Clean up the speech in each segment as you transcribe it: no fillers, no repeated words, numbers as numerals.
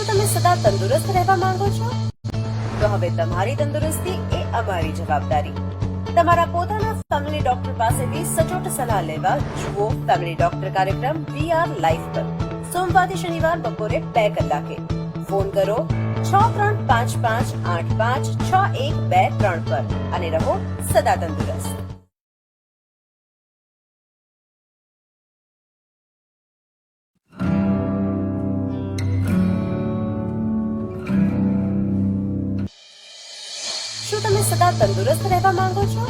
શું તમે સદા તંદુરસ્ત રહેવા માંગો છો? તો હવે તમારી તંદુરસ્તી એ અમારી જવાબદારી. તમારા પોતાના ફેમિલી ડોક્ટર પાસેથી સચોટ સલાહ લેવા જુઓ ફેમિલી ડોક્ટર કાર્યક્રમ VR લાઈવ પર સોમવારથી શનિવાર બપોરે 2 કલાકે. ફોન કરો 6355856123 પર અને રહો સદા તંદુરસ્ત. શું તમે સદા તંદુરસ્ત રહેવા માંગો છો?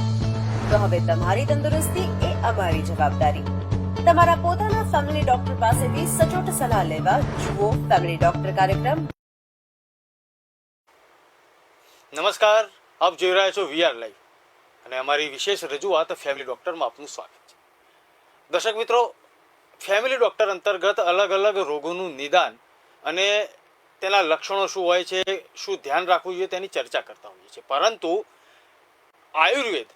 તો હવે તમારી તંદુરસ્તી એ અમારી જવાબદારી. તમારા પોતાના ફેમિલી ડોક્ટર પાસેથી સચોટ સલાહ લેવા જુઓ ફેમિલી ડોક્ટર કાર્યક્રમ. નમસ્કાર, આપ જોઈ રહ્યા છો VR લાઈવ અને અમારી વિશેષ રજૂઆત ફેમિલી ડોક્ટરમાં આપનું સ્વાગત છે. દર્શક મિત્રો, ફેમિલી ડોક્ટર અંતર્ગત અલગ અલગ રોગોનું નિદાન અને તેના લક્ષણો શું હોય છે, શું ધ્યાન રાખવું જોઈએ તેની ચર્ચા કરતા હોઈએ છીએ. પરંતુ આયુર્વેદ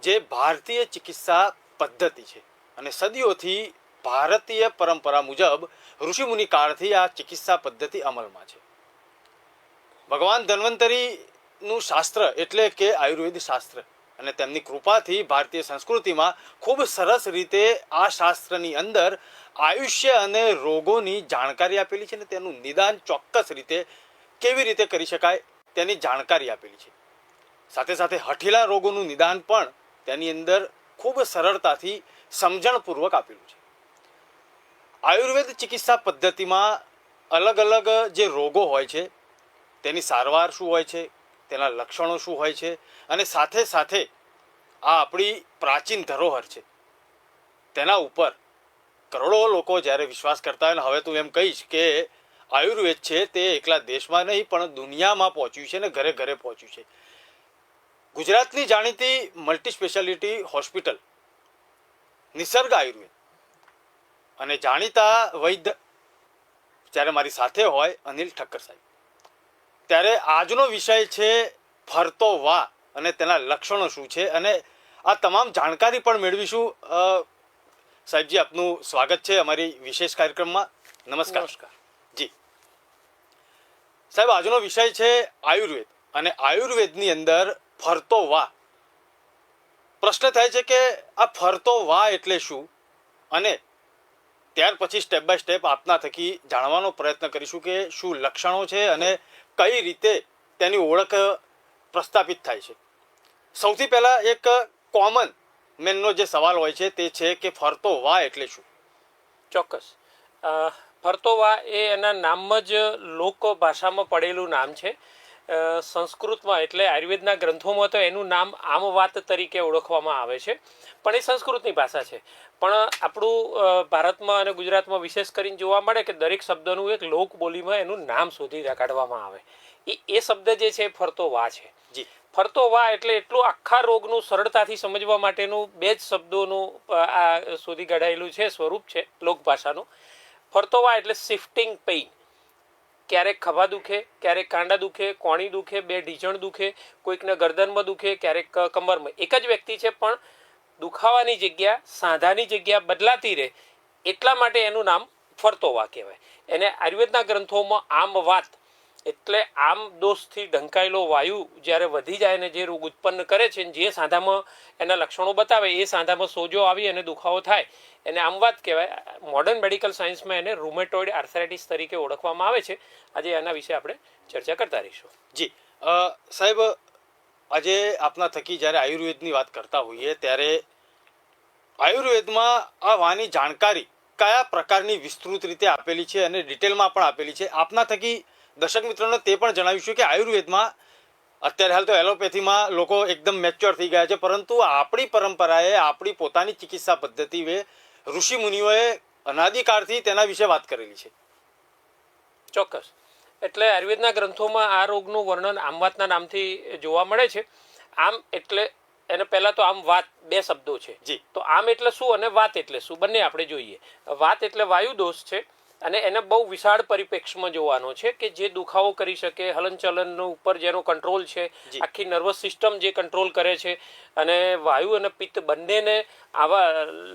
જે ભારતીય ચિકિત્સા પદ્ધતિ છે અને સદીઓથી ભારતીય પરંપરા મુજબ ઋષિમુનિ કાળથી આ ચિકિત્સા પદ્ધતિ અમલમાં છે. ભગવાન ધન્વંતરીનું શાસ્ત્ર એટલે કે આયુર્વેદ શાસ્ત્ર અને તેમની કૃપાથી ભારતીય સંસ્કૃતિમાં ખૂબ સરસ રીતે આ શાસ્ત્રની અંદર આયુષ્ય અને રોગોની જાણકારી આપેલી છે અને તેનું નિદાન ચોક્કસ રીતે કેવી રીતે કરી શકાય તેની જાણકારી આપેલી છે. સાથે સાથે હઠીલા રોગોનું નિદાન પણ તેની અંદર ખૂબ સરળતાથી સમજણપૂર્વક આપેલું છે. આયુર્વેદ ચિકિત્સા પદ્ધતિમાં અલગ અલગ જે રોગો હોય છે તેની સારવાર શું હોય છે, તેના લક્ષણો શું હોય છે અને સાથે સાથે આ આપણી પ્રાચીન ધરોહર છે તેના ઉપર કરોડો લોકો જ્યારે વિશ્વાસ કરતા હોય ને હવે તું એમ કહીશ કે આયુર્વેદ છે તે એકલા દેશમાં નહીં પણ દુનિયામાં પહોંચ્યું છે ને ઘરે ઘરે પહોંચ્યું છે. ગુજરાતની જાણીતી મલ્ટી સ્પેશિયાલિટી હોસ્પિટલ નિસર્ગ આયુર્વેદ અને જાણીતા વૈદ્ય જ્યારે મારી સાથે હોય અનિલ ઠક્કર સાહેબ, ત્યારે આજનો વિષય છે ફરતો વા અને તેના લક્ષણો શું છે અને આ તમામ જાણકારી પણ મેળવીશું. સાહેબજી, આપનું સ્વાગત છે અમારી વિશેષ કાર્યક્રમમાં. નમસ્કાર. જી સાહેબ, આજનો વિષય છે આયુર્વેદ અને આયુર્વેદની અંદર ફરતો વા. પ્રશ્ન થાય છે કે આ ફરતો વા એટલે શું અને ત્યાર પછી સ્ટેપ બાય સ્ટેપ આપના થકી જાણવાનો પ્રયત્ન કરીશું કે શું લક્ષણો છે અને કઈ રીતે તેની ઓળખ પ્રસ્થાપિત થાય છે. સૌથી પહેલા એક કોમન મેનનો જે સવાલ હોય છે તે છે કે ફરતો વા એટલે શું? ચોક્કસ. ફરતો વા એ એના નામમાં જ લોક ભાષામાં પડેલું નામ છે. સંસ્કૃતમાં એટલે આયુર્વેદના ગ્રંથોમાં તો એનું નામ આમવાત તરીકે ઓળખવામાં આવે છે, પણ એ સંસ્કૃતની ભાષા છે. પણ આપણું ભારતમાં અને ગુજરાતમાં વિશેષ કરીને જોવા મળે કે દરેક શબ્દનું એક લોક બોલીમાં એનું નામ શોધી કાઢવામાં આવે. એ શબ્દ જે છે ફરતો વા છે. જી, ફરતો વા એટલે એટલું આખા રોગનું સરળતાથી સમજવા માટેનું બે જ શબ્દોનું આ શોધી કાઢાયેલું છે સ્વરૂપ છે લોકભાષાનું. ફરતો વા એટલે શિફ્ટિંગ પેઇન. ક્યારેક ખભા દુખે, ક્યારેક કાંડા દુખે, કોણી દુખે, બે ઢીંચણ દુખે, કોઈકને ગરદનમાં દુખે, ક્યારેક કમરમાં. એક જ વ્યક્તિ છે પણ દુખાવાની જગ્યા, સાંધાની જગ્યા બદલાતી રહે, એટલા માટે એનું નામ ફરતો વા કહેવાય. એને આયુર્વેદના ગ્રંથોમાં આમવાત એટલે આમ દોષથી ઢંકાયેલો વાયુ જ્યારે વધી જાય ને જે રોગ ઉત્પન્ન કરે છે, જે સાંધામાં એના લક્ષણો બતાવે, એ સાંધામાં સોજો આવી અને દુખાવો થાય, એને આમવાત કહેવાય. મોડર્ન મેડિકલ સાયન્સમાં એને રૂમેટોઇડ આર્થરાઇટિસ તરીકે ઓળખવામાં આવે છે. આજે એના વિશે આપણે ચર્ચા કરતા રહીશું. જી સાહેબ, આજે આપના થકી જ્યારે આયુર્વેદની વાત કરતા હોઈએ ત્યારે આયુર્વેદમાં આ વાની જાણકારી કયા પ્રકારની વિસ્તૃત રીતે આપેલી છે અને ડિટેલમાં પણ આપેલી છે. આપના થકી દર્શક મિત્રોને તે પણ જણાવીશું કે આયુર્વેદમાં અત્યારે હાલ તો એલોપેથીમાં લોકો એકદમ મેચ્યોર થઈ ગયા છે, પરંતુ આપણી પરંપરાએ આપણી પોતાની ચિકિત્સા પદ્ધતિએ ઋષિ મુનિઓએ અનાદિકાળથી તેના વિશે વાત કરેલી છે. ચોક્કસ. એટલે આયુર્વેદના ગ્રંથોમાં આ રોગનું વર્ણન આમવાતના નામથી જોવા મળે છે. આમ એટલે એને પહેલા તો આમ વાત બે શબ્દો છે. જી. તો આમ એટલે શું અને વાત એટલે શું બંને આપણે જોઈએ. વાત એટલે વાયુ દોષ છે અને એને બહુ વિશાળ પરિપ્રેક્ષમાં જોવાનો છે કે જે દુખાવો કરી શકે, હલનચલન ઉપર જેનો કંટ્રોલ છે, આખી નર્વસ સિસ્ટમ જે કંટ્રોલ કરે છે, અને વાયુ અને પિત્ત બંનેને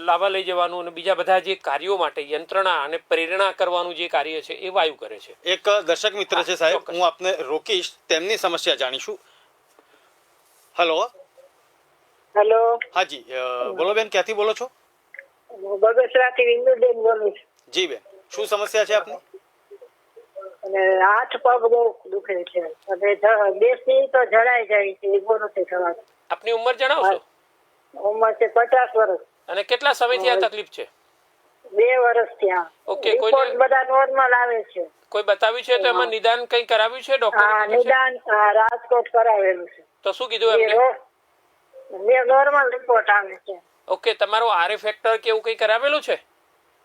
લાવવા લઈ જવાનું અને બીજા બધા જે કાર્યો માટે યંત્રણા અને પ્રેરણા કરવાનું જે કાર્ય છે એ વાયુ કરે છે. એક દર્શક મિત્ર છે સાહેબ, હું આપને રોકીશ, તેમની સમસ્યા જાણીશું. હેલો. હેલો. હાજી, બોલો બેન, ક્યાંથી બોલો છો? બગસરાથી વિંદુબેન બોલું છું. જી બેન, શું સમસ્યા છે આપની? અને હાથ પગ બહુ દુખે છે અને બેસી તો જડાઈ જાય છે, ઊભો નથી થવાતું. આપની ઉંમર જણાવશો? ઉંમર છે 50 વર્ષ. અને કેટલા સમયથી આ તકલીફ છે? 2 વર્ષથી. ઓકે, રિપોર્ટ બધા નોર્મલ આવે છે. કોઈ બતાવ્યું છે તો એમાં નિદાન કઈ કરાવ્યું છે ડોક્ટર? હા, નિદાન રાજકોટ કરાવેલું છે. તો શું કીધું એમને? નોર્મલ રિપોર્ટ આવે છે. ઓકે, તમારો આરએ ફેક્ટર કે એવું કઈ કરાવેલું છે?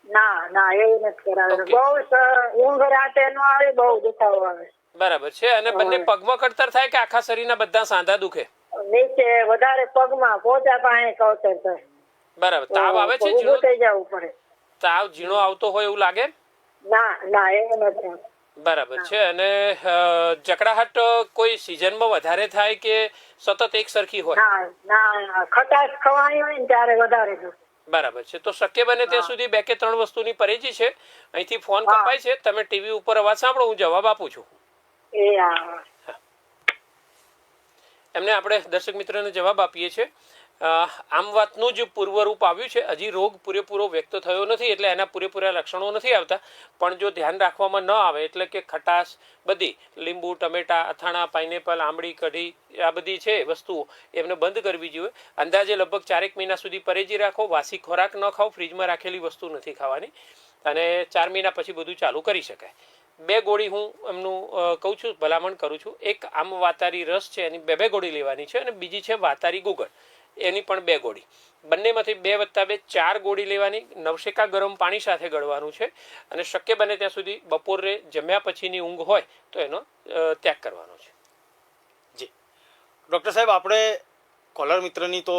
ના એવું નથી કરાવેલું. બહુ ઊંઘ રાતે ન આવે, બહુ દુખાવો આવે. બરાબર છે. અને બંને પગમાં કળતર થાય કે આખા શરીરના બધા સાંધા દુખે? નીચે વધારે પગમાં, પોચા પાસે કળતર થાય. બરાબર. તાવ આવે છે? ઊભું થઈ જવું પડે. તાવ ઝીણો આવતો હોય એવું લાગે? ના એવું નથી. બરાબર છે. અને જકડાહટ કોઈ સિઝનમાં વધારે થાય કે સતત એક સરખી હોય? ના ખટાશ ખવાણી હોય ને ત્યારે વધારે દુખે. બરાબર છે. તો શક્ય બને ત્યાં સુધી 2 કે 3 વસ્તુની પરેજી છે. અહીંથી ફોન કપાય છે, તમે ટીવી ઉપર અવાજ સાંભળો, હું જવાબ આપું છું. એમને આપણે દર્શક મિત્રોને જવાબ આપીએ છીએ. આમ વાતનું જ પૂર્વરૂપ આવ્યું છે. હજી રોગ પૂરેપૂરો વ્યક્ત થયો નથી, એટલે એના પૂરેપૂરા લક્ષણો નથી આવતા. પણ જો ધ્યાન રાખવામાં ન આવે, એટલે કે ખટાશ બધી, લીંબુ, ટમેટા, અથાણા, પાઇનેપલ, આંબળી, કઢી, આ બધી છે વસ્તુઓ, એમને બંધ કરવી જોઈએ. અંદાજે લગભગ 4 મહિના સુધી પરેજી રાખો. વાસી ખોરાક ન ખાઓ, ફ્રીજમાં રાખેલી વસ્તુ નથી ખાવાની. અને 4 મહિના પછી બધું ચાલુ કરી શકાય. 2 ગોળી હું એમનું કહું છું, ભલામણ કરું છું. એક આમ વાતારી રસ છે, એની 2 ગોળી લેવાની છે, અને બીજી છે વાતારી ગુગળ, એની પણ 2 ગોળી. બંનેમાંથી 2 + 2 4 ગોળી લેવાની. નવશેકા ગરમ પાણી સાથે ગળવાનું છે. અને શક્ય બને ત્યાં સુધી બપોરે જમ્યા પછીની ઊંઘ હોય તો એનો ત્યાગ કરવાનો છે. જી ડૉક્ટર સાહેબ, આપણે કોલર મિત્રની તો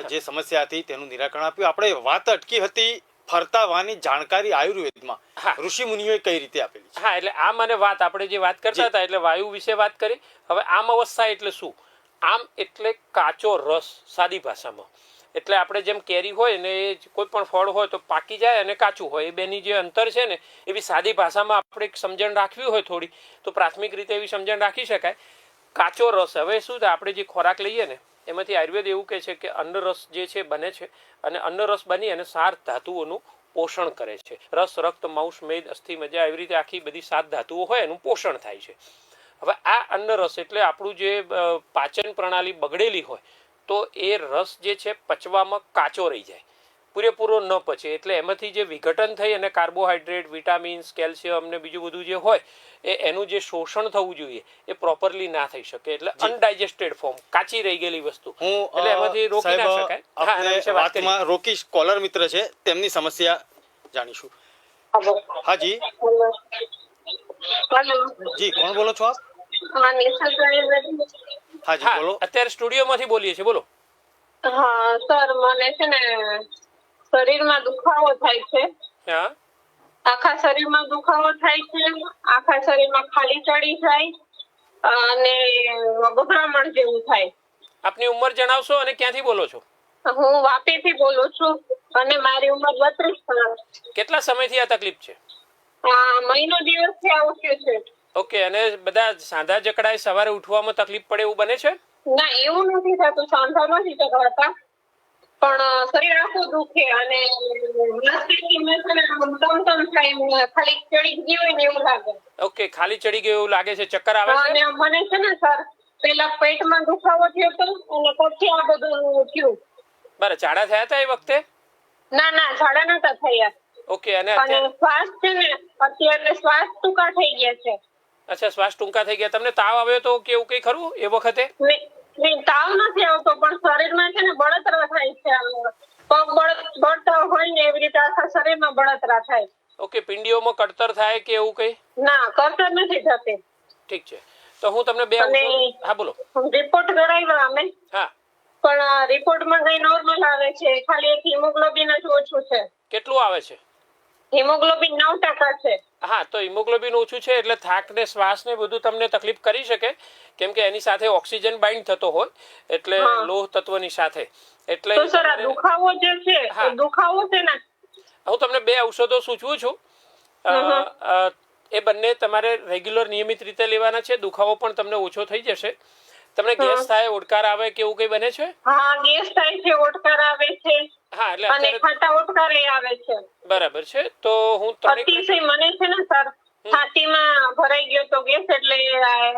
જે સમસ્યા હતી તેનું નિરાકરણ આપ્યું. આપણે વાત અટકી હતી ફરતા વાની જાણકારી આયુર્વેદમાં ઋષિ મુનિઓએ કઈ રીતે આપેલી છે? હા, એટલે આમ અને વાત, આપણે જે વાત કરતા હતા એટલે વાયુ વિશે વાત કરી. હવે આમ અવસ્થા એટલે શું? આમ એટલે કાચો રસ, સાદી ભાષામાં. એટલે આપણે જેમ કેરી હોય ને, એ કોઈ પણ ફળ હોય તો પાકી જાય અને કાચું હોય, એ બેની જે અંતર છે ને, એવી સાદી ભાષામાં આપણે એક સમજણ રાખવી હોય થોડી, તો પ્રાથમિક રીતે એવી સમજણ રાખી શકાય. કાચો રસ, હવે શું થાય, આપણે જે ખોરાક લઈએ ને એમાંથી આયુર્વેદ એવું કહે છે કે અન્નરસ જે છે બને છે, અને અન્નરસ બની અને 7 ધાતુઓનું પોષણ કરે છે. રસ, રક્ત, માંસ, મેદ, અસ્થિ, મજ્જા, એવી રીતે આખી બધી 7 ધાતુઓ હોય એનું પોષણ થાય છે. હવે આ અન્નરસ એટલે આપણું જે પાચન પ્રણાલી બગડેલી હોય તો એ રસ જે છે પચવામાં કાચો રહી જાય, પૂરેપૂરો ન પચે. એટલે એમાંથી જે વિઘટન થઈ અને કાર્બોહાઈડ્રેટ, વિટામિન્સ, કેલ્શિયમ ને બીજું બધું જે હોય એનું જે શોષણ થવું જોઈએ એ પ્રોપરલી ના થઈ શકે. એટલે અનડાઇજેસ્ટેડ ફોર્મ, કાચી રહી ગયેલી વસ્તુ, એટલે એમાંથી રોકી ના શકાય. હા, એના વિશે વાત કરીએ. રોકીશ, કોલર મિત્ર છે, તેમની સમસ્યા જાણીશું. હાજી. જી, કોણ બોલો છો આપ? હાજી બોલો. અત્યારે સ્ટુડિયોમાંથી બોલીએ છીએ, બોલો. હા સર, મને છે ને શરીરમાં દુખાવો થાય છે. હા, આખા શરીરમાં દુખાવો થાય છે. આખા શરીરમાં ખાલી ચડી જાય અને ગભરામણ જેવું થાય. આપની ઉંમર જણાવશો અને ક્યાંથી બોલો છો? હું વાપીથી બોલું છું અને મારી ઉંમર 32 વર્ષ. કેટલા સમયથી આ તકલીફ છે? મહિનો દિવસથી આવું છે. ઓકે. અને બધા સાંધા જકડાય, સવારે ઉઠવામાં તકલીફ પડે એવું બને છે? ના, એવું નથી થતું. સાંધા નથી જકડાતા, પણ શરીર આખું દુખે અને ખાલી ચડી ગયું હોય ને એવું લાગે. ઓકે, ખાલી ચડી ગયું એવું લાગે છે, ચક્કર આવે છે? અને મને છે ને સર, પેલા પેટમાં દુખાવો થયો હતો અને પછી આ બધું થયું. બરાબર. ઝાડા થયા હતા એ વખતે? ના, ઝાડા નતા થયા. ઓકે. અને શ્વાસ છે ને, અત્યારે શ્વાસ ટૂંકા થઈ ગયા છે. અચ્છા, શ્વાસ ટૂંકા થઈ ગયા. તમને તાવ આવ્યો તો કે એવું કઈ ખરું એ વખતે? નહીં, તાવ નથી આવતો, પણ શરીરમાં છે ને બળતરા થાય છે. પગ બળતા હોય ને એવી રીતે આખા શરીરમાં બળતરા થાય. ઓકે. પિંડીઓમાં કળતર થાય કે એવું કઈ? ના, કળતર નથી થતી. ઠીક છે. તો હું તમને 2... હા બોલો. રિપોર્ટ કરાવ્યા અમે. હા, પણ રિપોર્ટમાં કઈ નોર્મલ આવે છે, ખાલી એક હિમોગ્લોબિન જ ઓછું છે. કેટલું આવે છે? હિમોગ્લોબિન 9% છે. હા, તો હિમોગ્લોબિન ઓછું છે એટલે થાક ને શ્વાસ ને બધું તમને તકલીફ કરી શકે, કેમ કે એની સાથે ઓક્સિજન બાઇન્ડ થતો હોય એટલે લોહ તત્વની સાથે. એટલે તો સર આ દુખાવો જે છે એ દુખાવો છે ને, હું તમને 2 ઔષધો સૂચવું છું. એ બંને તમારે રેગ્યુલર નિયમિત રીતે લેવાના છે. દુખાવો પણ તમને ઓછો થઈ જશે. તમને ગેસ થાય, ઓડકાર આવે કે એવું કઈ બને છે? હા, ગેસ થાય છે, ઓડકાર આવે છે. હા, એટલે અને ખાટા ઓડકાર આવે છે. બરાબર છે. તો હું અતિશય મને છે ને સર, છાતીમાં ભરાઈ ગયો તો ગેસ, એટલે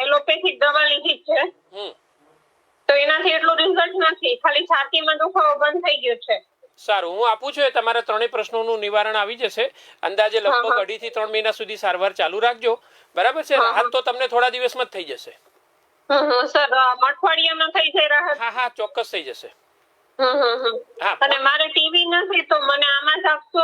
એલોપેથિક દવા લીધી છે. તો એનાથી એટલું રિઝલ્ટ નથી, ખાલી છાતીમાં દુખાવો બંધ થઈ ગયો છે. સારું, હું આપું છું. તમારા 3 પ્રશ્નોનું નિવારણ આવી જશે. અંદાજે લગભગ 2.5 થી 3 મહિના સુધી સારવાર ચાલુ રાખજો. બરાબર છે? રાહત તો તમને થોડા દિવસમાં જ થઈ જશે. સર, અઠવાડિયામાં થઈ જાય રાહત? હા, ચોક્કસ થઈ જશે. અને મારે ટીવી નથી, તો મને આમાં જ આપશો?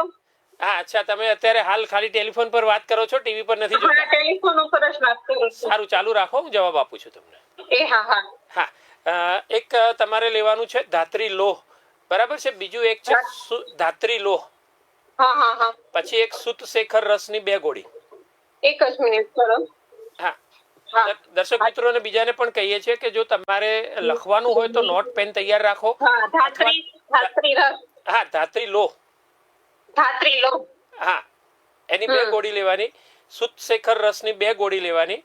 હા, અચ્છા, તમે અત્યારે હાલ ખાલી ટેલિફોન પર વાત કરો છો, ટીવી પર નથી જોતા? ટેલિફોન ઉપર જ વાત કરું છું. સારું, ચાલુ રાખો, હું જવાબ આપું છું તમને. હા, એક તમારે લેવાનું છે ધાત્રી લોહ. બરાબર છે? બીજું એક છે ધાત્રી લોહ. પછી એક સુત શેખર રસની 2 ગોળી. એક જ મિનિટ સર. હા, દર્શક મિત્રોને બીજાને પણ કહીએ છીએ કે જો તમારે લખવાનું હોય તો નોટ પેન તૈયાર રાખો. હા, ધાત્રી લોહ. હા, એની 2 ગોળી લેવાની. સુત શેખર રસની 2 ગોળી લેવાની.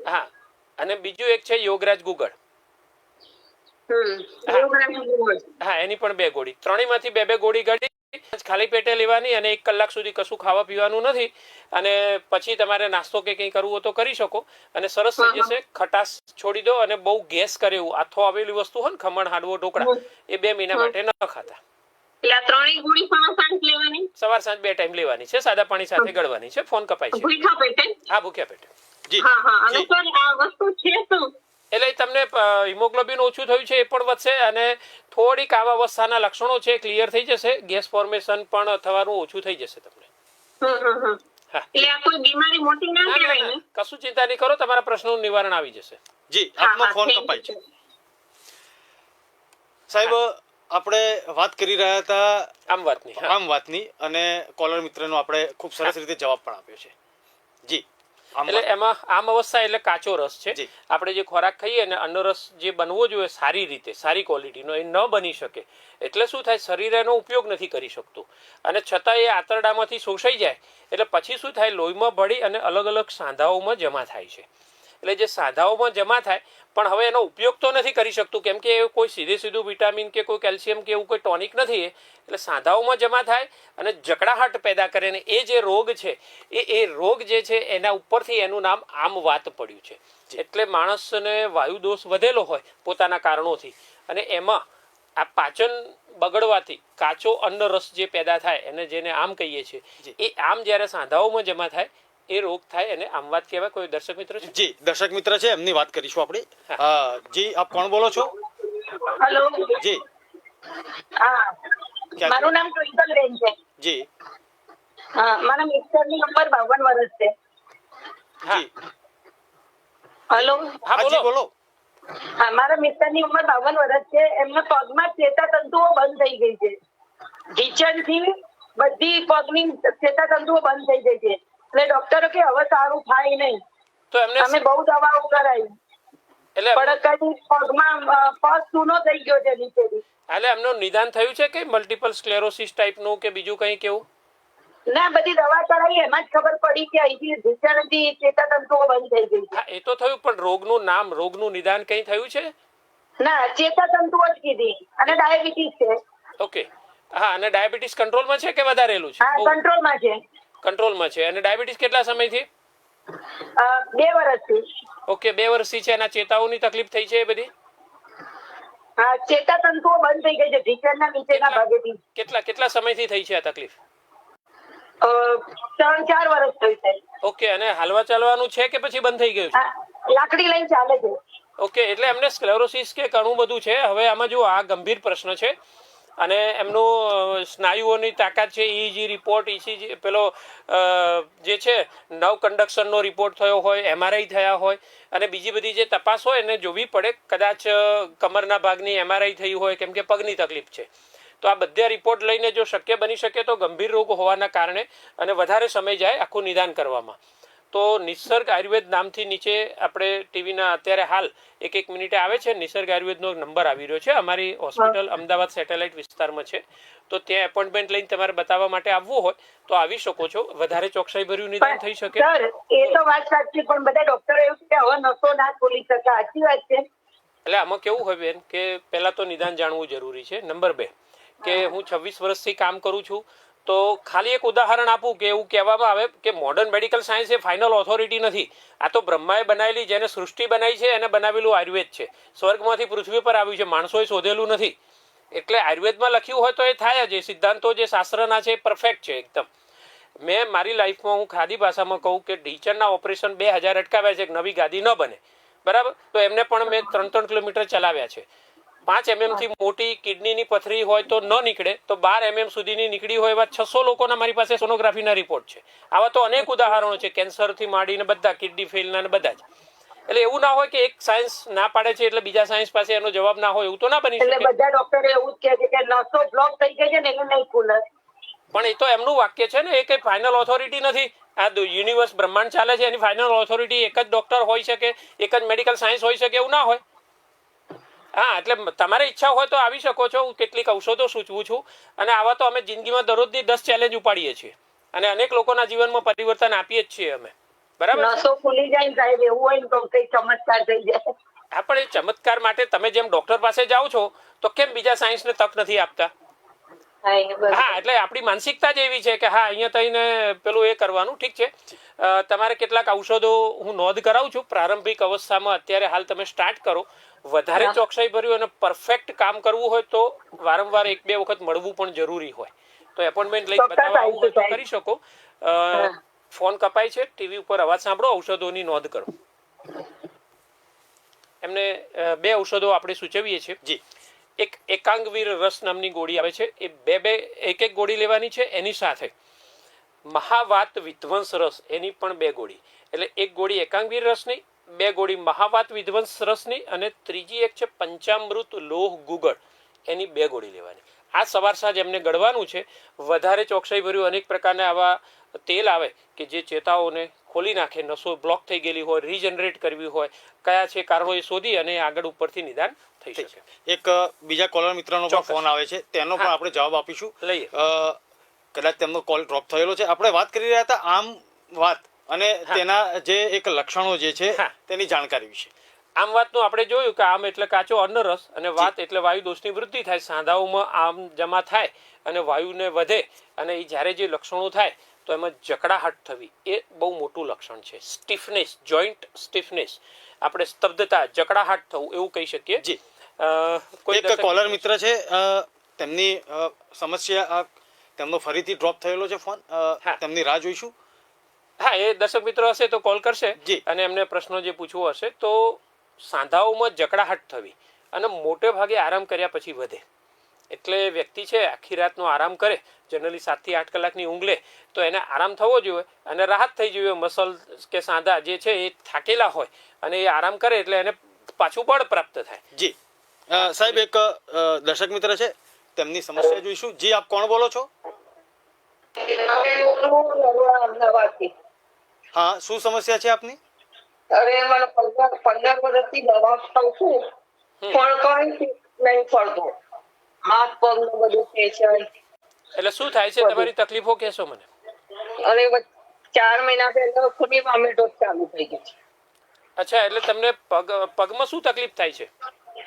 હા, અને બીજું એક છે યોગરાજ ગુગળ. હા, એની પણ 2 ગોળી. ત્રણેયમાંથી 2 ગોળી કાઢી ખાલી પેટે લેવાની અને 1 કલાક સુધી કશું ખાવા પીવાનું નથી. અને પછી તમારે નાસ્તો કે કંઈ કરવું હોય તો કરી શકો અને સરસ થઈ જશે. ખટાશ છોડી દો અને બહુ ગેસ કરે એવું આથો આવેલી વસ્તુ હોય ને, ખમણ, હાંડવો, ઢોકળા, એ 2 મહિના માટે ન ખાતા. સવાર સાંજ 2 ટાઈમ લેવાની છે. સાદા પાણી સાથે ગળવાની છે. ફોન કપાય છે. હા, ભૂખ્યા પેટે. એટલે તમને હિમોગ્લોબિન ઓછું થયું છે એ પણ વધશે અને થોડીક આવા અવસ્થાના લક્ષણો છે ક્લિયર થઈ જશે. ગેસ ફોર્મેશન પણ થવાનું ઓછું થઈ જશે તમને. કશું ચિંતા નહીં કરો, તમારા પ્રશ્નોનું નિવારણ આવી જશે. જી, આપનો ફોન કપાય છે. સાહેબ, આપણે વાત કરી રહ્યા હતા આમ વાતની અને કોલર મિત્રનો આપણે ખૂબ સરસ રીતે જવાબ પણ આપ્યો છે. જી, એટલે એમાં આમ અવસ્થા એટલે કાચો રસ છે. આપણે જે ખોરાક ખાઈએ ને અન્ન રસ જે બનવો જોઈએ સારી રીતે, સારી ક્વોલિટીનો, એ ન બની શકે. એટલે શું થાય, શરીર એનો ઉપયોગ નથી કરી શકતું અને છતાં એ આંતરડામાંથી શોષાઈ જાય એટલે પછી શું થાય, લોહીમાં ભળી અને અલગ અલગ સાંધાઓમાં જમા થાય છે. એટલે જે સાંધાઓમાં જમા થાય પણ હવે એનો ઉપયોગ તો નથી કરી શકતું, કેમ કે કોઈ સીધું વિટામિન કે કોઈ કેલ્શિયમ કે એવું કોઈ ટોનિક નથી. એટલે સાંધાઓમાં જમા થાય અને જકડાહટ પેદા કરે ને એ જે રોગ છે એ રોગ જે છે એના ઉપરથી એનું નામ આમ વાત પડ્યું છે. એટલે માણસને વાયુદોષ વધેલો હોય પોતાના કારણોથી અને એમાં આ પાચન બગડવાથી કાચો અન્ન રસ જે પેદા થાય એને જેને આમ કહીએ છીએ, એ આમ જ્યારે સાંધાઓમાં જમા થાય એ રોગ થાય અને આમ વાત કહેવાય. કોઈ દર્શક મિત્ર છે? જી, દર્શક મિત્ર છે, એમની વાત કરીશું આપણે. જી, આપ કોણ બોલો છો? હેલો. જી, મારું નામ ટ્વિંકલબેન છે. જી, મારા મિસ્ટરની ઉંમર 52 વર્ષ છે. જી, હેલો. હા, બોલો. મારા મિસ્ટરની ઉંમર 52 વર્ષ છે. એમના પગમાં ચેતાતંતુઓ બંધ થઈ ગઈ છે. ઢીચણથી બધી પગની ચેતાતંતુઓ બંધ થઈ ગઈ છે. એટલે ડોક્ટરો કે હવે સારું થાય નહીં. તો એમને અમે બહુ દવાઓ કરાવી એટલે પગમાં પગ સૂનો થઈ ગયો છે નીચેથી. એટલે એમનું નિદાન થયું છે કે મલ્ટિપલ સ્ક્લેરોસિસ ટાઈપનું કે બીજું કંઈ કેવું? ના, બધી દવા કરાવી એમાં જ ખબર પડી કે અહીંથી ઢીચણથી ચેતાતંતુઓ બંધ થઈ ગઈ છે. હા, એ તો થયું, પણ રોગનું નામ, રોગનું નિદાન કંઈ થયું છે? ના, ચેતાતંતુઓ જ કીધી અને ડાયાબિટીસ છે. ઓકે. હા, અને ડાયાબિટીસ કંટ્રોલમાં છે કે વધારેલું છે? હા, કંટ્રોલમાં છે. કંટ્રોલમાં છે. અને ડાયાબિટીસ કેટલા સમયથી? 2 વર્ષથી. ઓકે, 2 વર્ષથી છે. એના ચેતાઓની તકલીફ થઈ છે એ બધી? હા, ચેતાતંતુઓ બંધ થઈ ગઈ છે ઢીચણના નીચેના ભાગેથી. કેટલા સમયથી થઈ છે આ તકલીફ? 3-4 વર્ષ થઈ છે. ઓકે, અને હાલવા ચાલવાનું છે કે પછી બંધ થઈ ગયું છે? લાકડી લઈને ચાલે છે. ઓકે, એટલે એમને સ્ક્લેરોસિસ કે ઘણું બધું છે. હવે આમાં જો આ ગંભીર પ્રશ્ન છે અને એમનું સ્નાયુઓની તાકાત છે, EEG રિપોર્ટ, ECG પેલો જે છે નવ કંડક્શનનો રિપોર્ટ થયો હોય, MRI થયા હોય અને બીજી બધી જે તપાસ હોય એને જોવી પડે. કદાચ કમરના ભાગની MRI થઈ હોય કેમ કે પગની તકલીફ છે. તો આ બધા રિપોર્ટ લઈને જો શક્ય બની શકે તો ગંભીર રોગ હોવાના કારણે અને વધારે સમય જાય આખું નિદાન કરવામાં, તો નિસર્ગ આયુર્વેદ નામથી નીચે આપણે ટીવીના અત્યારે હાલ એક મિનિટે આવે છે નિસર્ગ આયુર્વેદનો નંબર આવી રહ્યો છે. અમારી હોસ્પિટલ અમદાવાદ સેટેલાઇટ વિસ્તારમાં છે, તો ત્યાં એપોઇન્ટમેન્ટ લઈને તમારે બતાવવા માટે આવવું હોય તો આવી શકો છો. વધારે ચોકસાઈભર્યું નિદાન થઈ શકે. સર એ તો વાત સાચી, પણ બધા ડોક્ટરો એવું કે હવે નસો ના ખોલી શકે, સાચી વાત છે? એટલે આમાં કેવું હોય બેન કે પહેલા તો નિદાન જાણવું જરૂરી છે. નંબર 2 કે હું 26 વર્ષથી કામ કરું છું, તો ખાલી એક ઉદાહરણ આપું કે એવું કહેવામાં આવે કે મોડર્ન મેડિકલ સાયન્સ એ ફાઇનલ ઓથોરિટી નથી. આ તો બ્રહ્માએ બનાવેલી, જેને સૃષ્ટિ બનાવી છે એને બનાવેલું આયુર્વેદ છે. સ્વર્ગમાંથી પૃથ્વી પર આવ્યું છે, માણસોએ શોધેલું નથી. એટલે આયુર્વેદમાં લખ્યું હોય તો એ થાય જ. સિદ્ધાંતો જે શાસ્ત્રના છે એ પરફેક્ટ છે એકદમ. મેં મારી લાઈફમાં હું ખાદી ભાષામાં કહું કે ઢીચણના ઓપરેશન 2000 અટકાવ્યા છે, નવી ગાદી ન બને, બરાબર, તો એમને પણ મેં 3 કિલોમીટર ચલાવ્યા છે. 5 mm થી મોટી કિડનીની પથરી હોય તો ન નીકળે, તો 12 mm સુધીની નીકળી હોય એવા 600 લોકોના મારી પાસે સોનોગ્રાફીના રિપોર્ટ છે. આવા તો અનેક ઉદાહરણો છે, કેન્સરથી માંડીને બધા, કિડની ફેલના બધા જ. એટલે એવું ના હોય કે એક સાયન્સ ના પાડે છે એટલે બીજા સાયન્સ પાસે એનો જવાબ ના હોય, એવું તો ના બની શકે. એટલે બધા ડોક્ટરો એવું જ કહે છે કે નસો બ્લોક થઈ ગઈ છે ને એટલે નહીં ખુલે. પણ એ તો એમનું વાક્ય છે ને, એ કઈ ફાઇનલ ઓથોરિટી નથી. આ યુનિવર્સ બ્રહ્માંડ ચાલે છે, એની ફાઇનલ ઓથોરિટી એક જ ડોક્ટર હોઈ શકે, એક જ મેડિકલ સાયન્સ હોઈ શકે, એવું ના હોય. હા, એટલે તમારે ઈચ્છા હોય તો આવી શકો છો. હું કેટલીક ઔષધો સૂચવું છું, અને આવા તો અમે જિંદગીમાં દરરોજની 10 ચેલેન્જ ઉપાડીએ છીએ અને અનેક લોકોના જીવનમાં પરિવર્તન આપીએ જ છીએ અમે, બરાબર? નસો ખુલી જાય સાહેબ, એવું હોય ને તો કઈ ચમત્કાર થઈ જાય. હા, પણ એ ચમત્કાર માટે તમે જેમ ડોક્ટર પાસે જાઓ છો તો કેમ બીજા સાયન્સને તક નથી આપતા? હા, એટલે આપણી માનસિકતા જ એવી છે કે હા અહીંયા થઈને પેલું એ કરવાનું. ઠીક છે, તમારે કેટલાક ઔષધો હું નોંધ કરાવું છું પ્રારંભિક અવસ્થામાં. અત્યારે હાલ તમે સ્ટાર્ટ કરો. વધારે ચોકસાઈ ભર્યું અને પરફેક્ટ કામ કરવું હોય તો વારંવાર 1-2 વખત મળવું પણ જરૂરી હોય. તો એપોઇન્ટમેન્ટ લઈને બતાવવા આવવું હોય તો કરી શકો. ફોન કપાય છે, ટીવી ઉપર અવાજ સાંભળો, ઔષધોની નોંધ કરો. એમને 2 ઔષધો આપણે સૂચવીએ છીએ. જી. એક એકાંગવીર રસ નામની ગોળી આવે છે, એ એક ગોળી લેવાની છે. એની સાથે મહાવાત વિધ્વંસ રસ, એની પણ 2 ગોળી. એટલે એક ગોળી એકાંગવીર રસની, 2 ગોળી મહાવાત વિધ્વંસ રસની, અને ત્રીજી એક છે પંચામૃત લોહ ગુગળ, એની 2 ગોળી લેવાની. આ સવાર સાંજ એમને ગળવાનું છે. વધારે ચોકસાઈ ભર્યું અનેક પ્રકારના આવા તેલ આવે કે જે ચેતાઓને ખોલી નાખે, નસો બ્લોક થઈ ગયેલી હોય, રીજનરેટ કરવી હોય, કયા છે કારણો એ શોધી અને આગળ ઉપરથી નિદાન થઈ શકે. એક બીજા કોલર મિત્રનો પણ ફોન આવે છે, તેનો પણ આપણે જવાબ આપીશું. લઈએ. કદાચ તેમનો કોલ ડ્રોપ થયેલો છે. આપણે વાત કરી રહ્યા હતા આમ વાત અને તેના જે એક લક્ષણો જે છે તેની જાણકારી વિશે. આમ વાતનું આપણે જોયું કે આમ એટલે કાચો અન્નરસ, અને વાત એટલે વાયુ દોષની વૃદ્ધિ થાય. સાંધાઓમાં આમ જમા થાય અને વાયુને વધે, અને એ જ્યારે જે લક્ષણો થાય તો એમાં જકડાહટ થવી એ બહુ મોટું લક્ષણ છે. સ્ટીફનેસ, જોઈન્ટ સ્ટીફનેસ, આપણે સ્તબ્ધતા, જકડાહટ થવું એવું કહી શકીએ. જી. એક કોલર મિત્ર છે, તેમની સમસ્યા, તેમનો ફરીથી ડ્રોપ થયેલો છે ફોન, તેમની રાહ જોઈશું. હા, એ દર્શક મિત્રો હશે તો કોલ કરશે અને એમને પ્રશ્નો જે પૂછવો હશે. તો સાંધાઓમાં જકડાહટ થવી અને મોટે ભાગે આરામ કર્યા પછી વધે. એટલે વ્યક્તિ છે આખી રાતનો આરામ કરે, જનરલી 7 થી 8 કલાકની ઊંઘ લે, તો એને આરામ થવો જોઈએ અને રાહત થઈ જોઈએ. મસલ કે સાંધા જે છે એ થાકેલા હોય અને એ આરામ કરે એટલે એને પાછું બળ પ્રાપ્ત થાય. જી સાહેબ, એક દર્શક મિત્ર છે, તેમની સમસ્યા જોઈશું. જી, આપ કોણ બોલો છો? હા, શું સમસ્યા છે આપની? અરે મને 15 વર્ષથી દવા ખાઉં છું પણ કઈ નહીં પડતું. હાથ પગ નું બધું ખેંચાય. એટલે શું થાય છે તમારી તકલીફો કહેશો મને? અને 4 મહિના પહેલા ખુલ્લી વામેટો ચાલુ થઈ ગઈ છે. અચ્છા, એટલે તમને પગમાં શું તકલીફ થાય છે?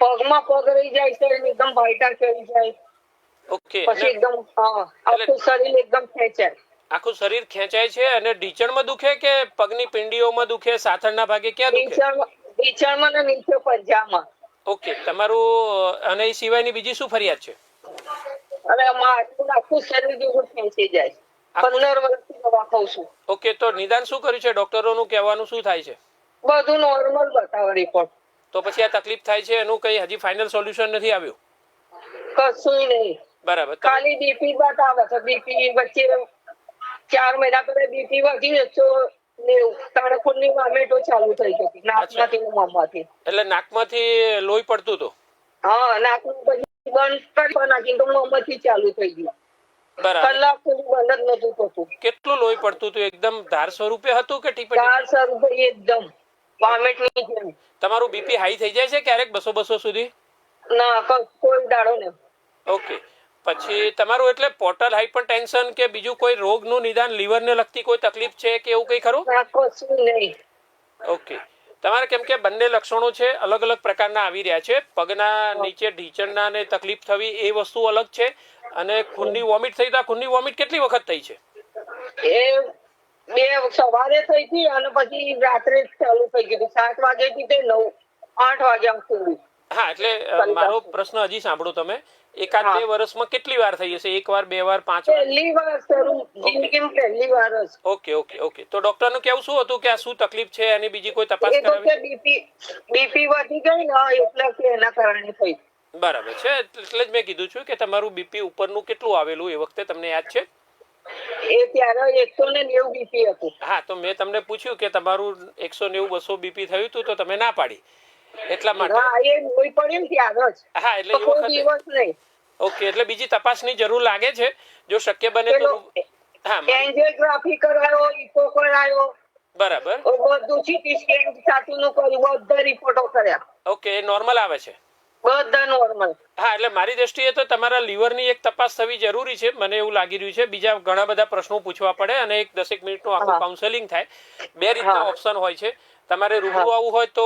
પગમાં પગ રહી જાય છે, એકદમ બાયટા ચડી જાય. ઓકે. પછી એકદમ આખું શરીર એકદમ ખેંચાય. આખું શરીર ખેંચાય છે અને ઢીચણમાં દુખે કે પગની પિંડીઓમાં દુખે, સાથળના ભાગે ક્યાં દુખે? ઢીચણમાં ને નીચે પંજામાં. ઓકે, તમારું અને એ સિવાયની બીજી શું ફરિયાદ છે? અરે આખું શરીર જેવું ખેંચી જાય. 15 વર્ષથી દવા ખાઉં છું. ઓકે, તો નિદાન શું કર્યું છે? ડોક્ટરોનું કહેવાનું શું થાય છે? બધું નોર્મલ બતાવે રિપોર્ટ. તો પછી આ તકલીફ થાય છે એનું કઈ હજી ફાઇનલ સોલ્યુશન નથી આવ્યું? કશું નહીં. બરાબર. ખાલી બીપી બતાવે છે. બીપી વચ્ચે 4 મહિના પહેલા બીપી વધી 190. ખુલ્લી વામેટો ચાલુ થઈ ગઈ નાકમાંથી મોંમાંથી. એટલે નાકમાંથી લોહી પડતું હતું? હા, નાકનું પછી બંધ કરી નાખી તો મોમથી ચાલુ થઈ ગયું. બરાબર. કલાક સુધી બંધ જ નતું થતું. કેટલું લોહી પડતું હતું? એકદમ ધાર સ્વરૂપે હતું કે ટીપે 400 રૂપિયા એકદમ વોમિટની જેમ. તમારું બીપી હાઈ થઈ જાય છે ક્યારેક 200 સુધી? ના કોઈ દાડો ને. ઓકે. પછી તમારું એટલે પોર્ટલ હાઇપરટેન્શન કે બીજું કોઈ રોગનું નિદાન, લીવરને લગતી કોઈ તકલીફ છે કે એવું કંઈ ખરું? ના કશું નહીં. ઓકે. તમારે કેમ કે બંને લક્ષણો છે અલગ અલગ પ્રકારના આવી રહ્યા છે. પગના નીચે ઢીંચણના ને તકલીફ થવી એ વસ્તુ અલગ છે, અને ખૂનની વોમિટ થઈ. તો આ ખૂનની વોમિટ કેટલી વખત થઈ છે? એ 2 સવારે થઈ હતી અને પછી રાત્રે ચાલુ થઈ ગયું. 7 વાગ્યાથી તે 8 વાગ્યા સુધી. હા, એટલે મારો પ્રશ્ન હજી સાંભળો તમે. 1-2 વર્ષમાં કેટલી વાર થઈ હશે? 1 વાર, 2 વાર, 5 વાર? પહેલી વાર શરૂ જિંદગીમાં પહેલી વાર જ. ઓકે. તો ડોક્ટરનું કેવું શું હતું કે આ શું તકલીફ છે અને બીજી કોઈ તપાસ એ તો કરાવી? બીપી વધી ગઈ ને એટલે કે એના કારણે થઈ. બરાબર છે. એટલે જ મેં કીધું છું કે તમારું બીપી ઉપરનું કેટલું આવેલું એ વખતે તમને યાદ છે? એ ત્યારે 190 બીપી હતું. હા, તો મેં તમને પૂછ્યું કે તમારું 190-200 બીપી થયું હતું તો તમે ના પાડી. એટલા માટે હા, એ લોહી પડ્યું ને ત્યારે જ. હા, એટલે એ કોઈ દિવસ વખતે નહીં. ઓકે. એટલે બીજી તપાસની જરૂર લાગે છે. જો શક્ય બને તો હા, એન્જિયોગ્રાફી કરાયો, ઇકો કરાયો, બરાબર. બધું સીટી સ્કેન સાથેનું કર્યું, બધા રિપોર્ટો કર્યા. ઓકે. નોર્મલ આવે છે? બધા નોર્મલ. હા, એટલે મારી દ્રષ્ટિએ તો તમારા લીવરની એક તપાસ થવી જરૂરી છે, મને એવું લાગી રહ્યું છે. બીજા ઘણા બધા પ્રશ્નો પૂછવા પડે અને 10 મિનિટનું આખું કાઉન્સેલિંગ થાય. 2 રીતના ઓપ્શન હોય છે. તમારે રૂબરૂ આવવું હોય તો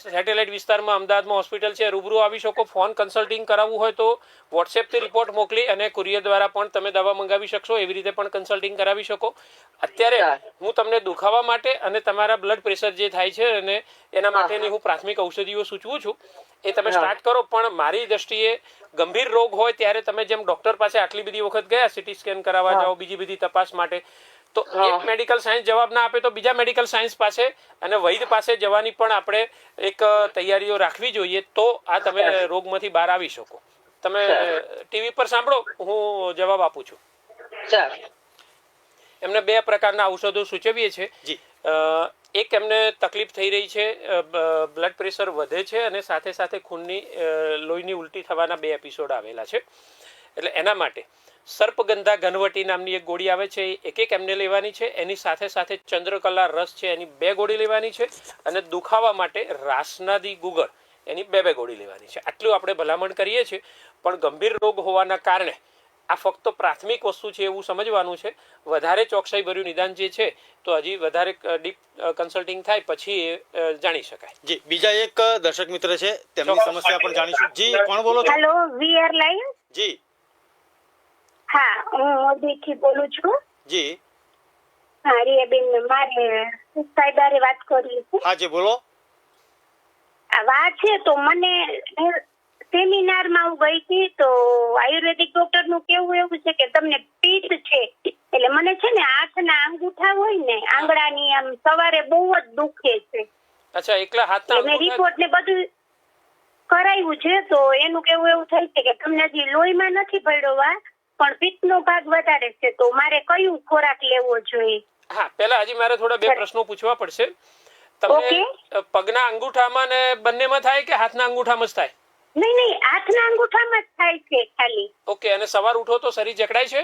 સેટેલાઇટ વિસ્તારમાં અમદાવાદમાં હોસ્પિટલ છે, રૂબરૂ આવી શકો. ફોન કન્સલ્ટિંગ કરાવવું હોય તો વોટ્સએપથી રિપોર્ટ મોકલી અને કુરિયર દ્વારા પણ તમે દવા મંગાવી શકશો. એવી રીતે પણ કન્સલ્ટિંગ કરાવી શકો. અત્યારે હું તમને દુખાવા માટે અને તમારા બ્લડ પ્રેશર જે થાય છે અને એના માટેની હું પ્રાથમિક ઔષધિઓ સૂચવું છું. એ તમે સ્ટાર્ટ કરો. પણ મારી દ્રષ્ટિએ ગંભીર રોગ હોય ત્યારે તમે જેમ ડોક્ટર પાસે આટલી બધી વખત ગયા, સીટી સ્કેન કરાવવા જાઓ, બીજી બધી તપાસ માટે, તો એક મેડિકલ સાયન્સ જવાબ ના આપે તો બીજા મેડિકલ સાયન્સ પાસે અને વૈદ્ય પાસે જવાની પણ આપણે એક તૈયારીઓ રાખવી જોઈએ. તો આ તમે રોગમાંથી બહાર આવી શકો. તમે ટીવી પર સાંભળો, હું જવાબ આપું છું. એમને 2 પ્રકારના ઔષધો સૂચવીએ છીએ. એક એમને તકલીફ થઈ રહી છે, બ્લડ પ્રેશર વધે છે અને સાથે સાથે ખૂનની લોહીની ઉલટી થવાના 2 એપિસોડ આવેલા છે. એટલે એના માટે સર્પગંધા ઘનવટી નામની એક ગોળી આવે છે, એક એમને લેવાની છે. એની સાથે સાથે ચંદ્રકલા રસ છે, એની 2 ગોળી લેવાની છે. અને દુખાવા માટે રાસનાદી ગુગળ એની 2 ગોળી લેવાની છે. આટલું આપણે ભલામણ કરીએ છીએ. પણ ગંભીર રોગ હોવાના કારણે આ ફક્ત પ્રાથમિક વસ્તુ છે એવું સમજવાનું છે. વધારે ચોકસાઈ ભર્યું નિદાન જે છે તો હજી વધારે ડીપ કન્સલ્ટિંગ થાય પછી જાણી શકાય. જી, બીજા એક દર્શક મિત્ર છે, તેમની સમસ્યા પણ જાણીશું. જી, કોણ બોલો છો? Hello, VR live. જી. હા, હું મોદીથી બોલું છું. જી. હા, રિયાબેન, મારે સાહેબારે વાત કરવી છે. હા જી, બોલો. આ વાત છે તો મને સેમિનારમાં હું ગઈ હતી તો આયુર્વેદિક ડોક્ટર નું કેવું એવું છે કે તમને પિત્ત છે, એટલે મને છે ને હાથના અંગૂઠા હોય ને આંગળાની આમ સવારે બહુ જ દુખે છે. અચ્છા, એકલા હાથના મેં રિપોર્ટ ને બધું કરાવ્યું છે તો એનું કેવું એવું થાય છે કે તમને હજી લોહીમાં નથી પડ્યો પણ પિત્તનો ભાગ વધારે છે, તો મારે કયું ખોરાક લેવો જોઈએ? હા, પહેલા હજી મારે થોડા 2 પ્રશ્નો પૂછવા પડશે. તમને પગના અંગૂઠામાં ને બંનેમાં થાય કે હાથના અંગૂઠામાં જ થાય? નહીં, હાથના અંગૂઠામાં જ થાય છે ખાલી. ઓકે. અને સવાર ઉઠો તો શરીર જકડાય છે?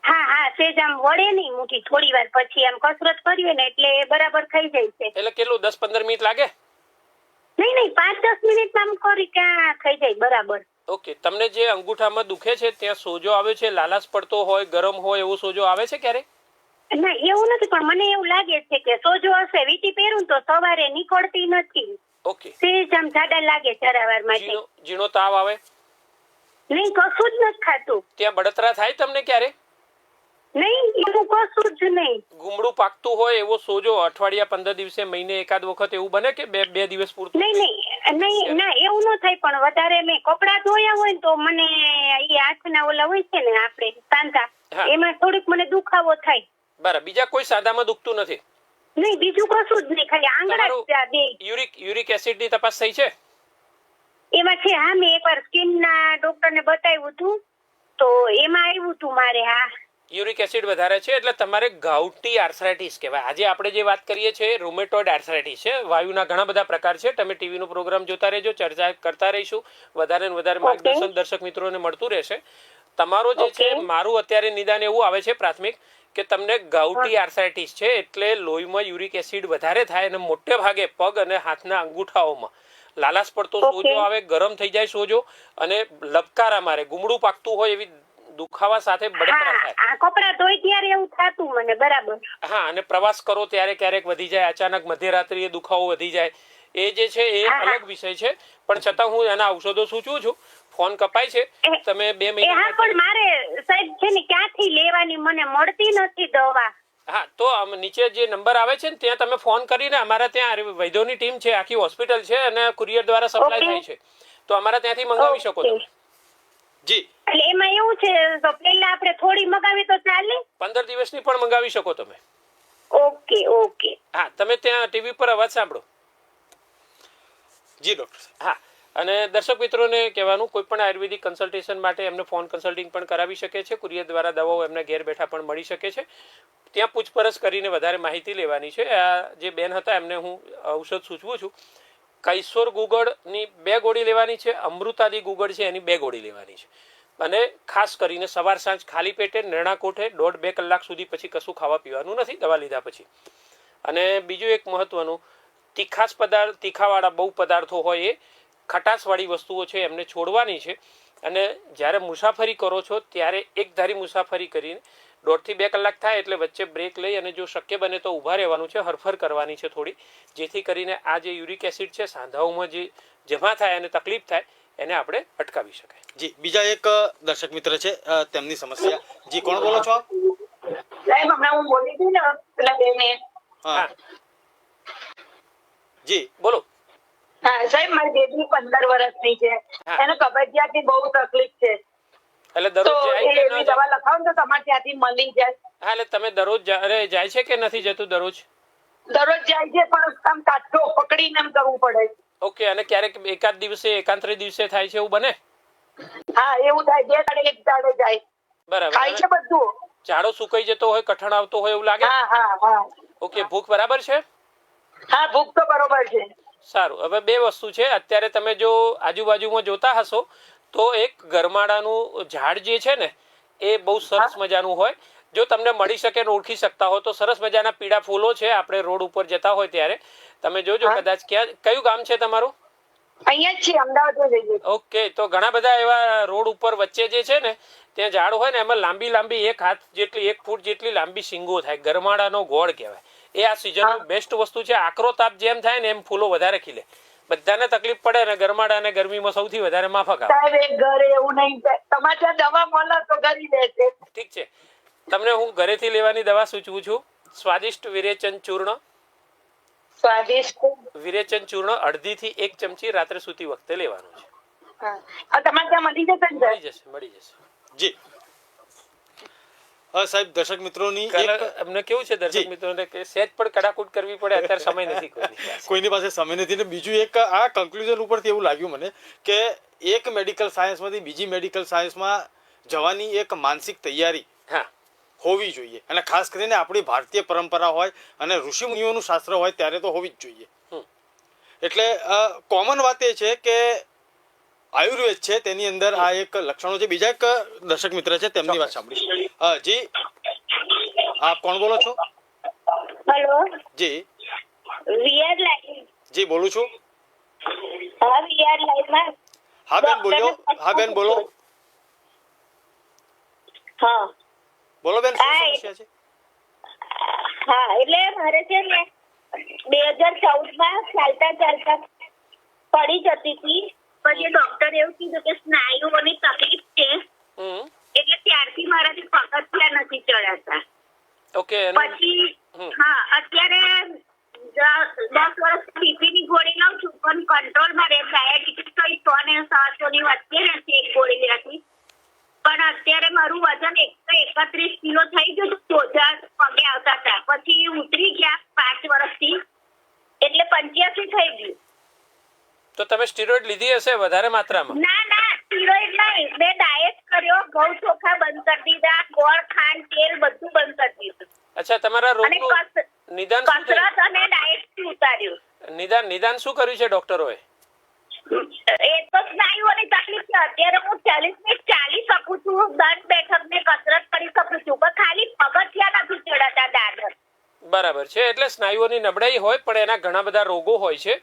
હા, સેજ આમ વળે નહીં મુઠ્ઠી, થોડી વાર પછી આમ કસરત કરીએ ને એટલે બરાબર થઈ જાય છે. એટલે કેટલું 10-15 મિનિટ લાગે? નહીં, 5-10 મિનિટમાં આમ કરી ક્યાં થઈ જાય બરાબર. ઓકે. તમને જે અંગૂઠામાં દુખે છે ત્યાં સોજો આવે છે, લાલાશ પડતો હોય, ગરમ હોય એવો સોજો આવે છે ક્યારે? ના, એવું નથી, પણ મને એવું લાગે છે કે સોજો હશે. વીટી પહેરું તો સવારે નીકળતી નથી. ઓકે. સેજ આમ જાડા લાગે જરા માટે. ઝીણો તાવ આવે? નહીં, કશું જ નથી ખાતું. ત્યાં બળતરા થાય તમને ક્યારે? નહીં, એવું કશું જ નહીં. ગુમડું પાકતું હોય એવો સોજો અઠવાડિયા 15 દિવસે મહિને એકાદ વખત એવું બને કે 2 દિવસ પૂરતું? નહીં, ના, એવું ન થાય. પણ વધારે મેં કપડા ધોયા હોય તો મને એ હાથના ઓલા હોય છે ને આપણે સાંધા, એમાં થોડીક મને દુખાવો થાય. બરાબર. બીજા કોઈ સાદામાં દુખતું નથી? નહીં, બીજું કશું જ નહીં, ખાલી આંગળા જ. યુરિક એસિડની તપાસ થઈ છે? એમાં છે. હા, મેં એકવાર સ્કિનના ડોક્ટરને બતાવ્યું હતું તો એમાં આવ્યું હતું મારે. હા, યુરિક એસિડ વધારે છે એટલે તમારે ગાઉટી આર્થરાઇટિસ કહેવાય. આજે આપણે જે વાત કરીએ છીએ રૂમેટોઇડ આર્થરાઇટિસ છે. વાયુના ઘણા બધા પ્રકાર છે. તમે ટીવીનો પ્રોગ્રામ જોતા રહેજો, ચર્ચા કરતા રહીશું, વધારે ને વધારે માર્ગદર્શન દર્શક મિત્રોને મળતું રહેશે. તમારો જે છે મારું અત્યારે નિદાન એવું આવે છે પ્રાથમિક કે તમને ગાઉટી આર્થરાઇટિસ છે એટલે લોહીમાં યુરિક એસિડ વધારે થાય અને મોટે ભાગે પગ અને હાથના અંગૂઠાઓમાં લાલાશ પડતો સોજો આવે, ગરમ થઈ જાય સોજો અને લબકારા મારે, ગુમડું પાકતું હોય એવી દુખાવા સાથે બળતરા થાય. આ કપડા ધોઈ ત્યારે એવું થતું મને. બરાબર. હા, અને પ્રવાસ કરો ત્યારે ક્યારેક વધી જાય, અચાનક મધ્યરાત્રિએ દુખાવો વધી જાય, એ જે છે એ અલગ વિષય છે. પણ છતાં હું એના ઔષધો સૂચવું છું. ફોન કપાય છે, તમે 2 મહિના પણ મારે સાહેબ છે ને ક્યાંથી લેવાની, મને મળતી નથી દવા. હા, તો નીચે જે નંબર આવે છે ને ત્યાં તમે ફોન કરીને, અમારા ત્યાં વૈદ્યોની ટીમ છે, આખી હોસ્પિટલ છે અને કુરિયર દ્વારા સપ્લાય થાય છે, તો અમારા ત્યાંથી મંગાવી શકો તમે. જી, એટલે એમાં એવું છે તો પહેલા આપણે થોડી મગાવી તો ચાલે? 15 દિવસની પણ મંગાવી શકો તમે. ઓકે. હા, તમે ત્યાં ટીવી પર અવાજ સાંભળો. જી ડોક્ટર. હા, અને દર્શક મિત્રોને કહેવાનું, કોઈ પણ આયુર્વેદિક કન્સલ્ટેશન માટે એમને ફોન કન્સલ્ટિંગ પણ કરાવી શકે છે. કુરિયર દ્વારા દવાઓ એમને ઘેર બેઠા પણ મળી શકે છે. ત્યાં પૂછપરછ કરીને વધારે માહિતી લેવાની છે. આ જે બેન હતા એમને હું ઔષધ સૂચવું છું. કૈશોર ગુગળની 2 ગોળી લેવાની છે, અમૃતાદી ગુગળ છે એની 2 ગોળી લેવાની છે. અને ખાસ કરીને સવાર સાંજ ખાલી પેટે નરણા કોઠે 1.5-2 કલાક સુધી પછી કશું ખાવા પીવાનું નથી દવા લીધા પછી. અને બીજું એક મહત્વનું, તીખાવાળા બહુ પદાર્થો હોય એ ખટાશવાળી વસ્તુઓ છે એમને છોડવાની છે. અને જ્યારે મુસાફરી કરો છો ત્યારે એકધારી મુસાફરી કરીને 1.5-2 કલાક થાય એટલે વચ્ચે બ્રેક લઈ અને જો શક્ય બને તો ઊભા રહેવાનું છે, હરફર કરવાની છે થોડી, જેથી કરીને આ જે યુરિક એસિડ છે સાંધાઓમાં જે જમા થાય અને તકલીફ થાય એને આપણે અટકાવી શકાય. જી, બીજા એક દર્શક મિત્ર છે, તેમની સમસ્યા. જી, કોણ બોલો છો આપ? સાહેબ હમણાં હું બોલી હતી ને પેલા બેને. હા જી બોલો. હા સાહેબ, મારી બેબી 15 વર્ષની છે, એને કબજિયાતની બહુ તકલીફ છે. એટલે તો દરરોજ જાય કે એની દવા લખાવો તો તમારે ત્યાંથી મળી જાય. હા, એટલે તમે દરરોજ જાય છે કે નથી જતું દરરોજ? દરરોજ જાય છે પણ આમ કાચો પકડીને એમ કરવું પડે. ઓકે, અને ક્યારેક એકાદ દિવસે એકાંતરે દિવસે થાય છે એવું બને? હા, એવું થાય. 2 દાડે 1 દાડે જાય. બરાબર. ખાય છે બધું. ઝાડો સુકાઈ જતો હોય, કઠણ આવતો હોય એવું લાગે? હા. ઓકે, ભૂખ બરાબર છે? હા, ભૂખ તો બરોબર છે. સારું. હવે 2 વસ્તુ છે. અત્યારે તમે જો આજુબાજુમાં જોતા હશો તો એક ગરમાડાનું ઝાડ જે છે ને એ બહુ સરસ મજાનું હોય. જો તમને મળી શકે ને ઓળખી શકતા હો તો સરસ મજાના પીળા ફૂલો છે. આપણે રોડ ઉપર જતા હોય ત્યારે તમે જોજો કદાચ. કયું ગામ છે તમારું? અહીંયા જ છે, અમદાવાદ. ઓકે, તો ઘણા બધા એવા રોડ ઉપર વચ્ચે જે છે ને ત્યાં ઝાડ હોય ને એમાં લાંબી 1 હાથ જેટલી 1 ફૂટ જેટલી લાંબી શીંગો થાય. ગરમાડાનો ગોળ કહેવાય. એ આ સિઝનની બેસ્ટ વસ્તુ છે. આકરો તાપ જેમ થાય ને એમ ફૂલો વધારે ખીલે. બધાને તકલીફ પડે ને ગરમાડા અને ગરમીમાં સૌથી વધારે માફક આવે. સાહેબ, એક ઘરે એવું નહીં, તમારે ત્યાં દવા મળે તો કરી દેશે. ઠીક છે, તમને હું ઘરેથી લેવાની દવા સૂચવું છું. સ્વાદિષ્ટ વિરેચન ચૂર્ણ. સ્વાદિષ્ટ વિરેચન ચૂર્ણ 1/2 થી 1 ચમચી રાત્રે સૂતી વખતે લેવાનું છે. હા, તમારે ત્યાં મળી જશે ને? મળી જશે. જી. સાહેબ, દર્શક મિત્રોની અમને કેવું છે દર્શક મિત્રોને કે સેજ પણ કડાકૂટ કરવી પડે, અત્યારે સમય નથી કોઈની પાસે સમય નથી. ને બીજું એક આ કન્ક્લુઝન ઉપરથી એવું લાગ્યું મને કે એક મેડિકલ સાયન્સમાંથી બીજી મેડિકલ સાયન્સમાં જવાની એક માનસિક તૈયારી હોવી જોઈએ. અને ખાસ કરીને આપણી ભારતીય પરંપરા હોય અને ઋષિ મુનિઓનું શાસ્ત્ર હોય ત્યારે તો હોવી જ જોઈએ. એટલે કોમન વાત એ છે કે આયુર્વેદ છે તેની અંદર આ એક લક્ષણો છે. બીજા એક દર્શક મિત્ર છે, તેમની વાત સાંભળી. જી, આપ કોણ બોલો છો? હેલો. જી. VR live. જી, બોલું છું. હા, વીઆર લાઈવમાં. હા બેન, બોલ્યો. હા બેન, બોલો. હા બોલો બેન, શું સમસ્યા છે? હા, એટલે મારે છે ને 2014માં ચાલતા પડી જતી હતી. પછી ડોક્ટર એવું કીધું કે સ્નાયુઓની તકલીફ છે, એટલે ત્યારથી મારાથી પગથિયા નથી ચડાતા. ઓકે. પછી અત્યારે 10 વર્ષ બીપીની ગોળી લઉં છું પણ કંટ્રોલમાં રહે. ડાયાબિટીસ તો 100 ને 700 ની વચ્ચે રહેશે એક ગોળી લેવાથી. પણ અત્યારે મારું વજન 131 કિલો થઈ ગયું. સોજા પગે આવતા હતા, પછી ઉતરી ગયા 5 વર્ષથી, એટલે 85 થઈ ગયું. તો તમે સ્ટીરોઇડ લીધી હશે વધારે માત્રામાં? ના, સ્ટીરોઇડ નહીં. મેં ડાયટ કર્યો, ઘઉં ચોખા બંધ બંધ કરી દીધા, ગોળ, ખાંડ, તેલ બધું બંધ કરી દીધું. અચ્છા, તમારા અને રોગનું નિદાન શું થયું? કસરત અને ડાયટ ઉતાર્યું. નિદાન શું કર્યું છે ડોક્ટરોએ? એ તો સ્નાયુઓની તકલીફ છે. અત્યારે હું 40 મિનિટ ચાલી શકું છું, દંડ બેઠક ને કસરત કરી શકું છું, પણ ખાલી પગથિયા નથી ચડાતા દાદર. બરાબર છે. એટલે સ્નાયુઓની નબળાઈ હોય, પણ એના ઘણા બધા રોગો હોય છે.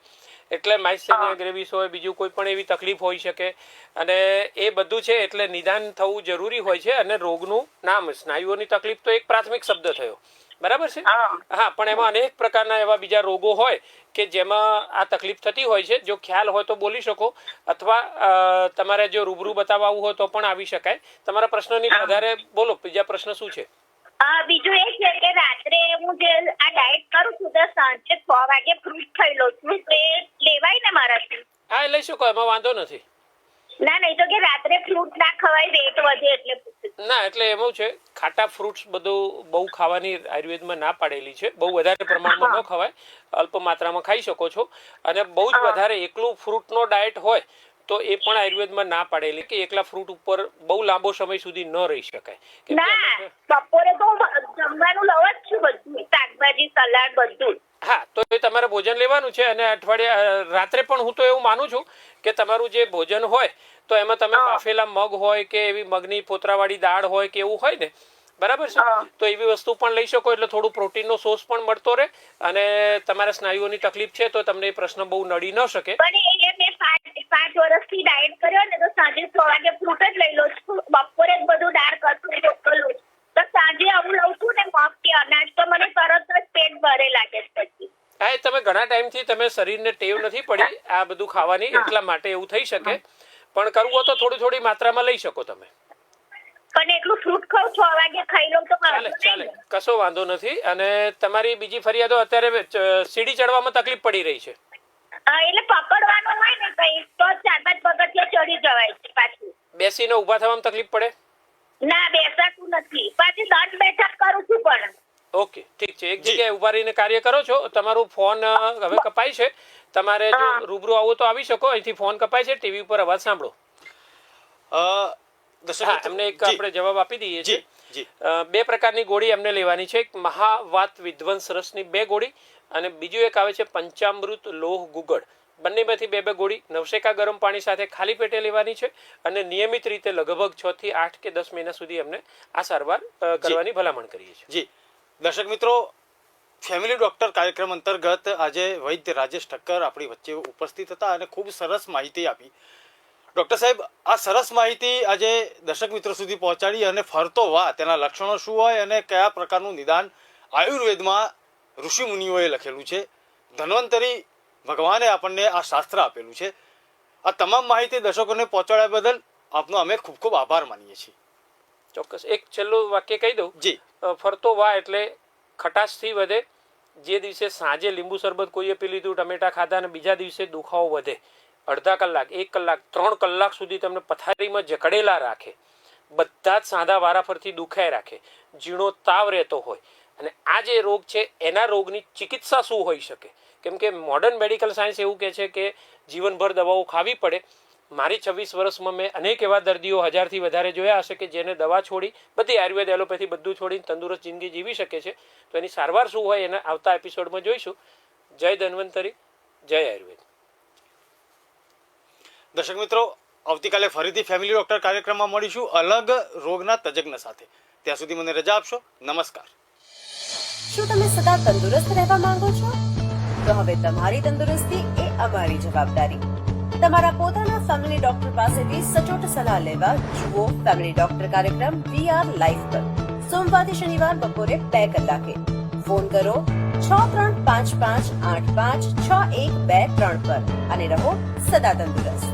એટલે માઇસ્થેનિયા ગ્રેવિસ હોય, બીજું કોઈ પણ એવી તકલીફ હોઈ શકે, અને એ બધું છે. એટલે નિદાન થવું જરૂરી હોય છે. અને રોગનું નામ સ્નાયુઓની તકલીફ તો એક પ્રાથમિક શબ્દ થયો, બરાબર છે. હા, પણ એમાં અનેક પ્રકારના એવા બીજા રોગો હોય કે જેમાં આ તકલીફ થતી હોય છે. જો ખ્યાલ હોય તો બોલી શકો, અથવા તમારે જો રૂબરૂ બતાવવા આવવું હોય તો પણ આવી શકાય. તમારા પ્રશ્નની વધારે બોલો, બીજા પ્રશ્ન શું છે? બીજું એ છે કે રાત્રે હું જે આ ડાયટ કરું છું તો સાંજે 6 વાગે ફ્રૂટ ખાઈ લઉં છું. તે લેવાય ને મારાથી? હા, લઈ શકો, એમાં વાંધો નથી. ના, નહીં તો કે રાત્રે ફ્રૂટ ના ખવાય, વેટ વધે એટલે. ના, એટલે એમાં છે ખાટા ફ્રૂટ્સ બધું બહુ ખાવાની આયુર્વેદમાં ના પાડેલી છે. બહુ વધારે પ્રમાણમાં ન ખવાય, અલ્પ માત્રામાં ખાઈ શકો છો. અને બહુ જ વધારે એકલું ફ્રૂટનો ડાયટ હોય તો એ પણ આયુર્વેદમાં ના પાડેલી કે એકલા ફ્રૂટ ઉપર બહુ લાંબો સમય સુધી ન રહી શકાય. ના, બપોરે તો જમવાનું લઉં જ છું, બધું શાકભાજી, સલાડ બધું. હા, તો એ તમારે ભોજન લેવાનું છે. અને અઠવાડિયા રાત્રે પણ હું તો એવું માનું છું કે તમારું જે ભોજન હોય તો એમાં તમે બાફેલા મગ હોય કે એવી મગની ફોતરાવાળી દાળ હોય કે એવું હોય ને, બરાબર છે, તો એવી વસ્તુ પણ લઈ શકો. એટલે થોડું પ્રોટીનનો સોર્સ પણ મળતો રહે, અને તમારા સ્નાયુઓની તકલીફ છે તો તમને એ પ્રશ્ન બહુ નડી ન શકે. પણ એ મેં 5 વર્ષથી ડાયટ કર્યો ને, તો સાંજે 6 વાગે ફ્રૂટ જ લઈ લઉં છું, બપોરે જ બધું દાળ કશું રોકલું. તો સાંજે આવું લઉં છું ને મગ કે અનાજ, તો મને તરત જ પેટ ભરે લાગે પછી. હા, તમે ઘણા ટાઈમથી તમે શરીરને ટેવ નથી પડી આ બધું ખાવાની, એટલા માટે એવું થઈ શકે. પણ કરવું હોય તો થોડી માત્રામાં લઈ શકો તમે. પણ એટલું ફ્રૂટ ખાઉં 6 વાગે ખાઈ લઉં તો ચાલે, કશો વાંધો નથી. અને તમારી બીજી ફરિયાદો અત્યારે સીડી ચડવામાં તકલીફ પડી રહી છે. એટલે પકડવાનું હોય ને કઈ તો 4-5 પગથિયા ચડી જવાય છે પાછું. બેસીને ઊભા થવામાં તકલીફ પડે? ના, બેસાતું નથી. પાછી દંડ બેઠક કરું છું પણ. ઓકે, ઠીક છે. એક જગ્યાએ ઉભા રહીને કાર્ય કરો છો. તમારું ફોન હવે કપાય છે. તમારે જો રૂબરૂ આવો તો આવી શકો. અહીંથી ફોન કપાય છે, ટીવી ઉપર અવાજ સાંભળો. એમને એક આપણે જવાબ આપી દઈએ છીએ. 2 પ્રકારની ગોળી એમને લેવાની છે. એક મહાવાત વિધ્વંસ રસની 2 ગોળી, અને બીજું એક આવે છે પંચામૃત લોહ ગુગળ. બંનેમાંથી 2 ગોળી નવશેકા ગરમ પાણી સાથે ખાલી પેટે લેવાની છે. અને નિયમિત રીતે લગભગ 6 થી 8 કે 10 મહિના સુધી એમને આ સારવાર કરવાની ભલામણ કરીએ છીએ. જી દર્શક મિત્રો, ફેમિલી ડોક્ટર કાર્યક્રમ અંતર્ગત આજે વૈદ્ય રાજેશ ઠક્કર આપણી વચ્ચે ઉપસ્થિત હતા અને ખૂબ સરસ માહિતી આપી. ડૉક્ટર સાહેબ, આ સરસ માહિતી આજે દર્શક મિત્રો સુધી પહોંચાડી, અને ફરતો વા તેના લક્ષણો શું હોય અને કયા પ્રકારનું નિદાન આયુર્વેદમાં ઋષિ મુનિઓએ લખેલું છે, ધન્વંતરી ભગવાને આપણને આ શાસ્ત્ર આપેલું છે. આ તમામ માહિતી દર્શકોને પહોંચાડ્યા બદલ આપનો અમે ખૂબ ખૂબ આભાર માનીએ છીએ. ચોક્કસ. એક છેલ્લું વાક્ય કહી દઉં. જી. ફરતો વા એટલે ખટાશથી વધે. જે દિવસે સાંજે લીંબુ શરબત કોઈએ પી લીધું, ટમેટા ખાધા, અને બીજા દિવસે દુખાવો વધે, અડધા કલાક, 1 કલાક, 3 કલાક સુધી તમને પથારીમાં જકડેલા રાખે, બધા જ સાંધા વારાફરથી દુખાય રાખે, ઝીણો તાવ રહેતો હોય, અને આ જે રોગ છે એના રોગની ચિકિત્સા શું હોઈ શકે? કેમ કે મોડર્ન મેડિકલ સાયન્સ એવું કહે છે કે જીવનભર દવાઓ ખાવી પડે. મારી 26 વર્ષમાં મેં અનેક એવા દર્દીઓ 1000થી વધારે જોયા હશે કે જેને દવા છોડી, બધી આયુર્વેદ, એલોપેથી બધું છોડીને તંદુરસ્ત જિંદગી જીવી શકે છે. તો એની સારવાર શું હોય એના આવતા એપિસોડમાં જોઈશું. જય ધન્વંતરી, જય આયુર્વેદ. દર્શક મિત્રો, આવતીકાલે ફરીથી ફેમિલી ડોક્ટર કાર્યક્રમમાં મળીશું અલગ રોગના તજજ્ઞ સાથે. ત્યાં સુધી મને રજા આપશો. નમસ્કાર. શું તમે સદા તંદુરસ્ત રહેવા માંગો છો? તો હવે તમારી તંદુરસ્તી એ અમારી જવાબદારી. તમારા પોતાના ફેમિલી ડોક્ટર પાસેથી સચોટ સલાહ લેવા જુઓ ફેમિલી ડોક્ટર કાર્યક્રમ VR લાઈવ પર સોમવારથી શનિવાર બપોરે 2 કલાકે. ફોન કરો 6355856123 પર અને રહો સદા તંદુરસ્ત.